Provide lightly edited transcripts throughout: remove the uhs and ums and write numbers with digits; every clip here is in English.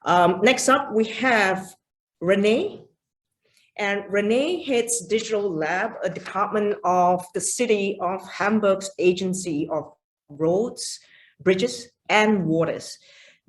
Next up, we have Rene. And Rene heads Digital Lab, a department of the City of Hamburg's Agency of Roads, Bridges, and Waters.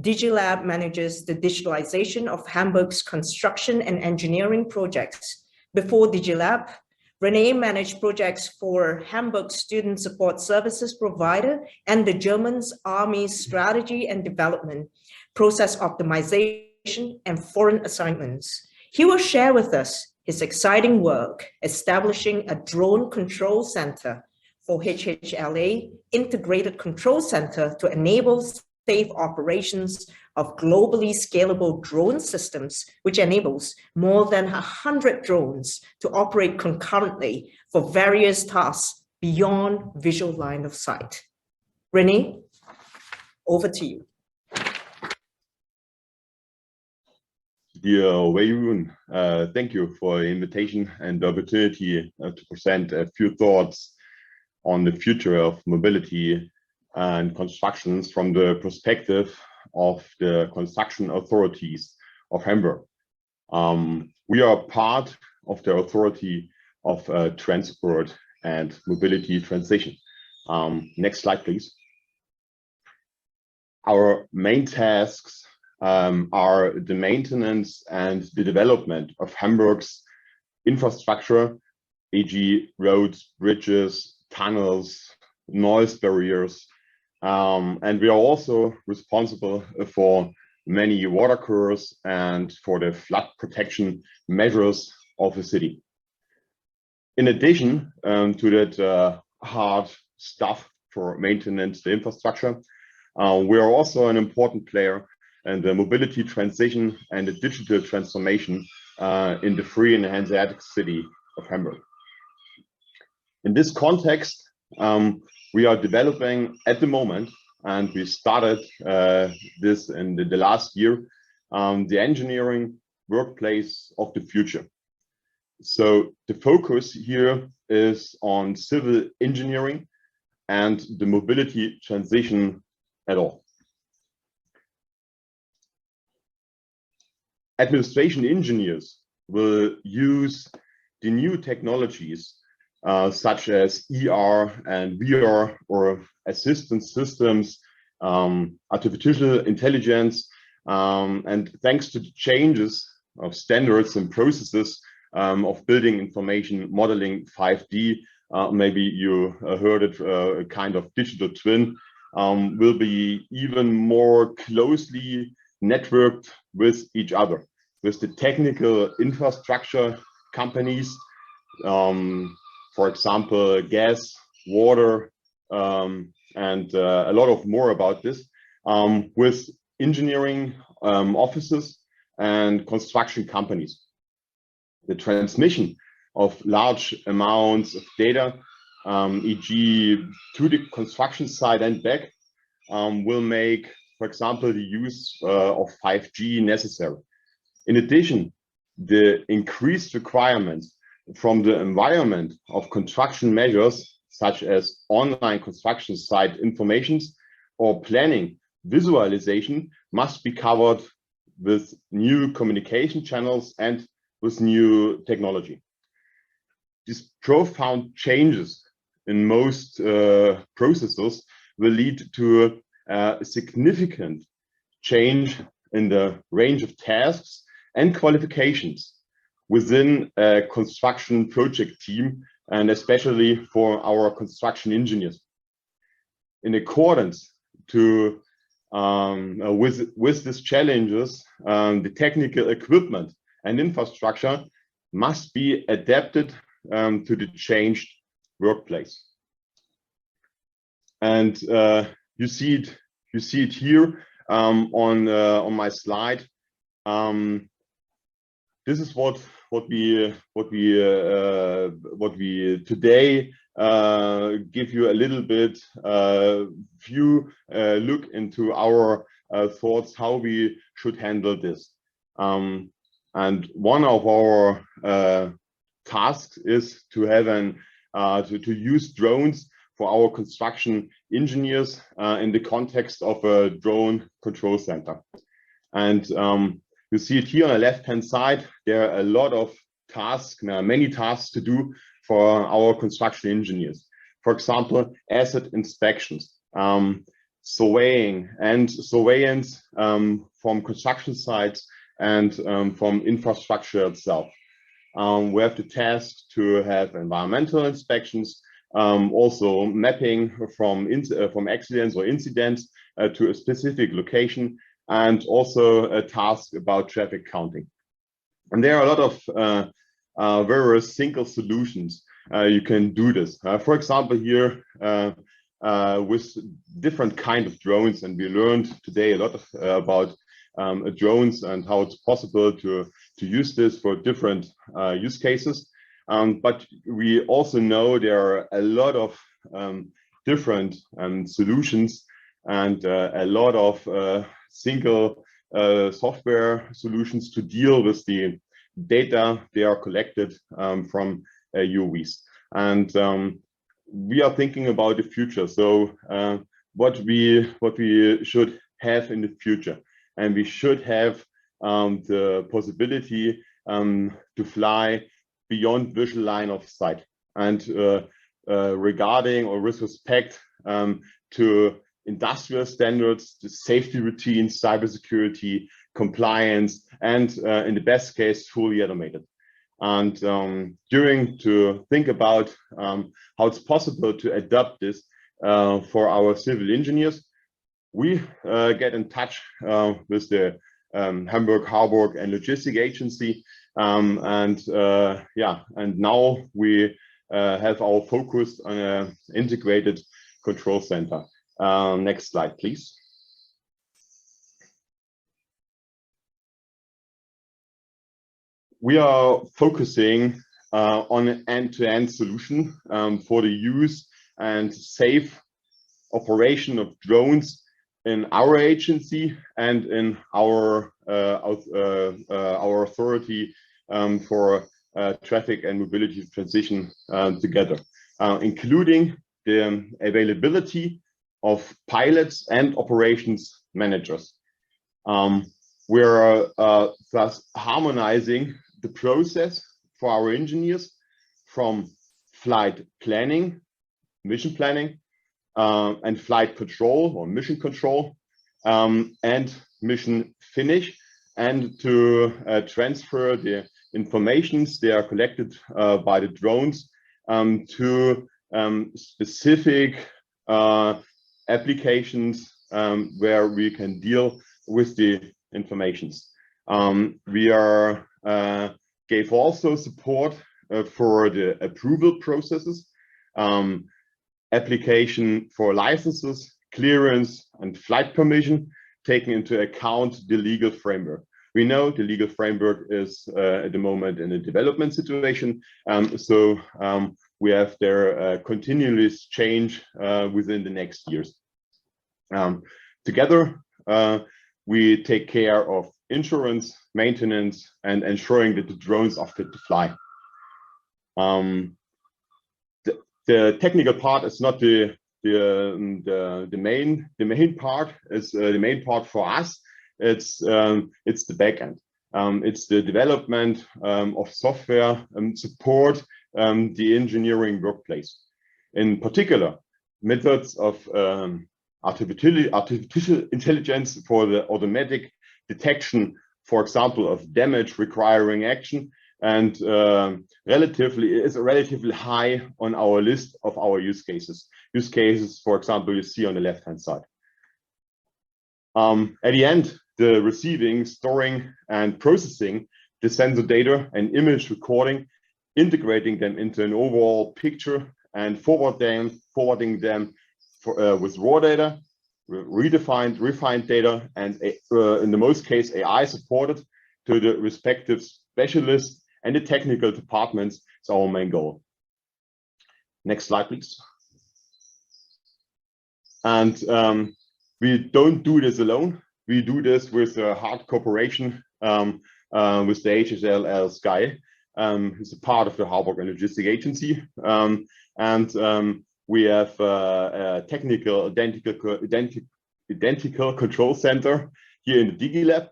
DigiLab manages the digitalization of Hamburg's construction and engineering projects. Before DigiLab, Rene managed projects for Hamburg Student Support Services provider and the German Army's strategy and development, process optimization, and foreign assignments. He will share with us his exciting work establishing a drone control center for HHLA, Integrated Control Center, to enable safe operations of globally scalable drone systems, which enables more than 100 drones to operate concurrently for various tasks beyond visual line of sight. Rene, over to you. Dear Wei Yun, thank you for the invitation and the opportunity to present a few thoughts on the future of mobility and constructions from the perspective of the construction authorities of Hamburg. We are part of the authority of transport and mobility transition. Next slide, please. Our main tasks are the maintenance and the development of Hamburg's infrastructure, e.g. roads, bridges, tunnels, noise barriers, and we are also responsible for many water courses and for the flood protection measures of the city. In addition to that hard stuff for maintenance, the infrastructure, we are also an important player in the mobility transition and the digital transformation in the free and Hanseatic city of Hamburg. In this context, we are developing at the moment, and we started this in the last year, the engineering workplace of the future. So the focus here is on civil engineering and the mobility transition at all. Administration engineers will use the new technologies such as ER and VR or assistance systems, artificial intelligence, and thanks to the changes of standards and processes of building information modeling 5D, maybe you heard it, a kind of digital twin, will be even more closely networked with each other, with the technical infrastructure companies, for example, gas, water, and a lot of more about this, with engineering offices and construction companies. The transmission of large amounts of data, e.g. to the construction site and back, will make, for example, the use of 5G necessary. In addition, the increased requirements from the environment of construction measures, such as online construction site informations or planning visualization, must be covered with new communication channels and with new technology. These profound changes in most processes will lead to a significant change in the range of tasks and qualifications within a construction project team, and especially for our construction engineers. In accordance to with these challenges, the technical equipment and infrastructure must be adapted to the changed workplace. And you see it here on my slide. This is what we today give you a little bit view look into our thoughts how we should handle this. And one of our tasks is to have to use drones for our construction engineers in the context of a drone control center. And you see it here on the left-hand side. There are a lot of tasks, many tasks to do for our construction engineers. For example, asset inspections, surveying and surveillance from construction sites and from infrastructure itself. We have the task to have environmental inspections, also mapping from accidents or incidents to a specific location, and also a task about traffic counting. And there are a lot of various single solutions you can do this. For example, here with different kind of drones, and we learned today a lot about drones and how it's possible to use this for different use cases. But we also know there are a lot of different solutions and a lot of single software solutions to deal with the data they are collected from UAVs. And we are thinking about the future. So what we should have in the future, and we should have the possibility to fly beyond visual line of sight, and regarding or with respect to industrial standards, the safety routines, cybersecurity, compliance, and in the best case, fully automated. And to think about how it's possible to adapt this for our civil engineers, we get in touch with the Hamburg Hafen and Logistik Agency, and now we have our focus on an integrated control center. Next slide, please. We are focusing on an end-to-end solution for the use and safe operation of drones in our agency and in our authority for traffic and mobility transition together, including the availability of pilots and operations managers. We're thus harmonizing the process for our engineers from flight planning, mission planning, and flight control or mission control, and mission finish, and to transfer the informations they are collected by the drones to specific applications where we can deal with the informations. We gave also support for the approval processes, application for licenses, clearance, and flight permission, taking into account the legal framework. We know the legal framework is at the moment in a development situation, so we have their continuous change within the next years. Together, we take care of insurance, maintenance, and ensuring that the drones are fit to fly. The technical part is not the main part. It's the main part for us. It's the back end. It's the development of software and support the engineering workplace. In particular, methods of artificial intelligence for the automatic detection, for example, of damage requiring action, and is relatively high on our list of our use cases. Use cases, for example, you see on the left-hand side. At the end, the receiving, storing, and processing the sensor data and image recording, integrating them into an overall picture, and forwarding them with raw data, refined data, and in the most case, AI supported to the respective specialists and the technical departments is our main goal. Next slide, please. And we don't do this alone. We do this with a hard cooperation with the HHLA Sky, who's a part of the Hamburger Logistik Agency. We have a technical identical control center here in the DigiLab,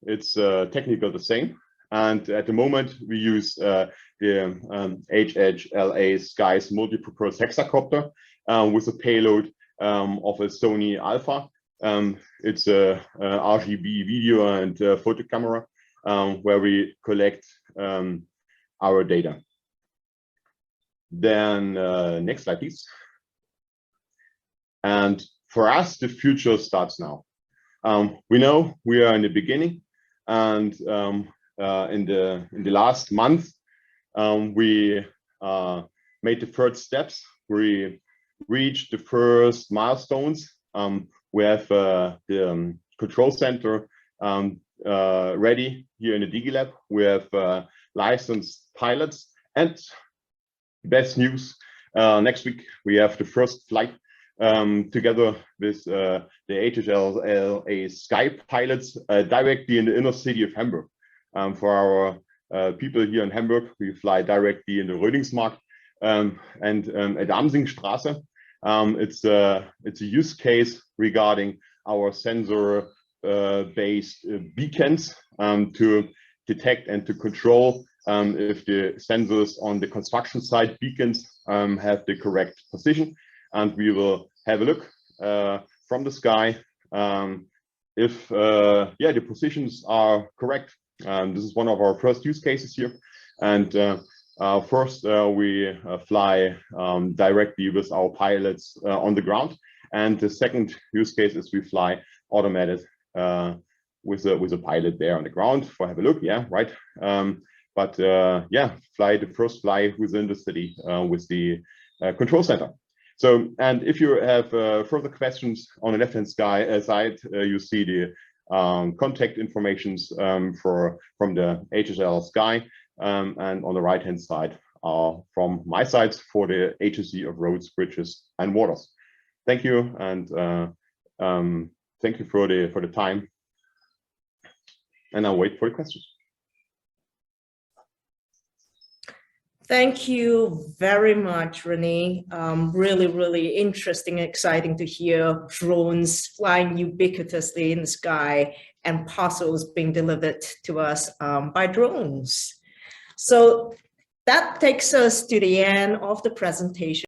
it's technical the same. And at the moment, we use the HHLA Sky's multi-purpose hexacopter with a payload of a Sony Alpha. It's a RGB video and photo camera where we collect our data. Then next slide, please. And for us, the future starts now. We know we are in the beginning, and in the last month, we made the first steps. We reached the first milestones. We have the control center ready here in the DigiLab. We have licensed pilots, and best news, next week we have the first flight together with the HHLA Sky pilots directly in the inner city of Hamburg. For our people here in Hamburg, we fly directly in the Rödingsmarkt and at Amsingstraße. It's a use case regarding our sensor based beacons to detect and to control if the sensors on the construction site beacons have the correct position. And we will have a look from the sky if the positions are correct. This is one of our first use cases here. And first we fly directly with our pilots on the ground. And the second use case is we fly automated with a pilot there on the ground for have a look. Yeah, right. But fly the first fly within the city with the control center. So, and if you have further questions on the left-hand side, you see the contact informations from the HHL Sky, and on the right-hand side from my side for the HSE of roads, bridges, and waters. Thank you, and thank you for the time. And I'll wait for the questions. Thank you very much, Rene. Really, really interesting, exciting to hear drones flying ubiquitously in the sky and parcels being delivered to us by drones. So that takes us to the end of the presentation.